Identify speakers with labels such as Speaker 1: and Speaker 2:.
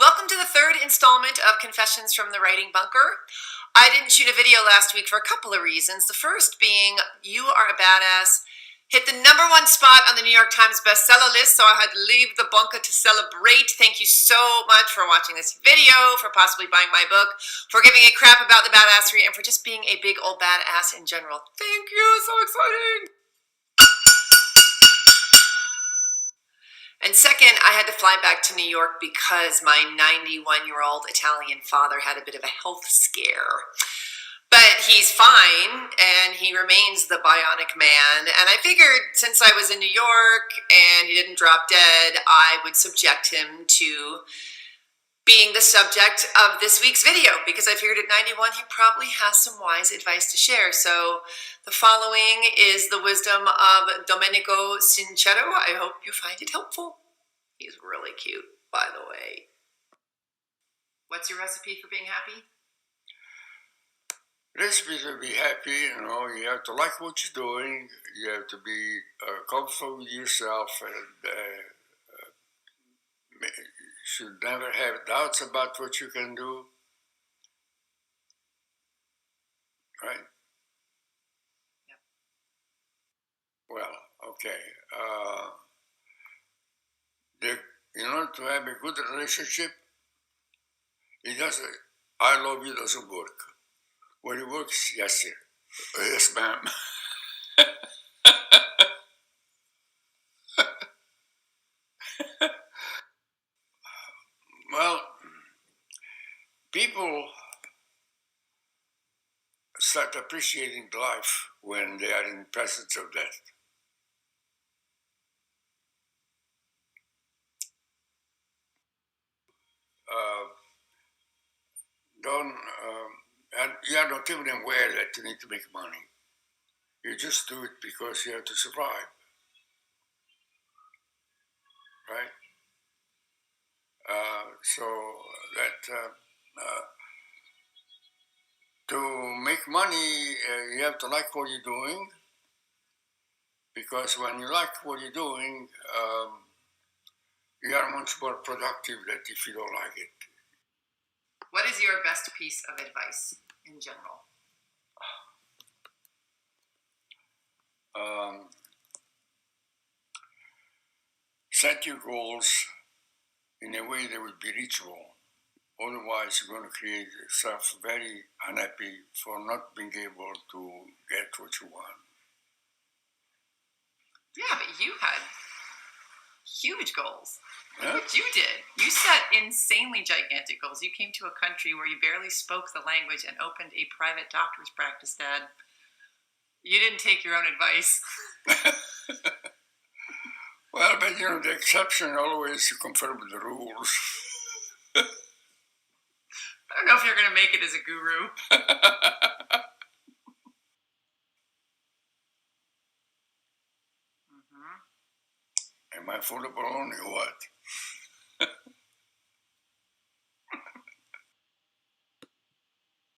Speaker 1: Welcome to the third installment of Confessions from the Writing Bunker. I didn't shoot a video last week for a couple of reasons. The first being, You Are a Badass hit the #1 spot on the New York Times bestseller list, so I had to leave the bunker to celebrate. Thank you so much for watching this video, for possibly buying my book, for giving a crap about the badassery, and for just being a big old badass in general. Thank you, so exciting! And second, I had to fly back to New York because my 91-year-old Italian father had a bit of a health scare. But he's fine, and he remains the bionic man. And I figured since I was in New York and he didn't drop dead, I would subject him to being the subject of this week's video, because I figured at 91 he probably has some wise advice to share. So the following is the wisdom of Domenico Sincero. I hope you find it helpful. He's really cute, by the way. What's your recipe for being happy?
Speaker 2: Recipe to be happy, you have to like what you're doing. You have to be comfortable with yourself, and you should never have doubts about what you can do. Right?
Speaker 1: Yep.
Speaker 2: Well, okay. In order to have a good relationship, I love you doesn't work. When it works, yes, sir. Yes, ma'am. Well, people start appreciating life when they are in the presence of death. And you are not even aware that you need to make money. You just do it because you have to survive, right? So that to make money, you have to like what you're doing, because when you like what you're doing, you are much more productive than if you don't like it.
Speaker 1: What is your best piece of advice in general?
Speaker 2: Set your goals in a way that will be reachable. Otherwise, you're going to create yourself very unhappy for not being able to get what you want.
Speaker 1: Yeah, but you had huge goals.
Speaker 2: Yeah?
Speaker 1: Look what you did. You set insanely gigantic goals. You came to a country where you barely spoke the language and opened a private doctor's practice, Dad. You didn't take your own advice.
Speaker 2: Well, but the exception always confirm the rules.
Speaker 1: I don't know if you're going to make it as a guru.
Speaker 2: Am I full of baloney or what?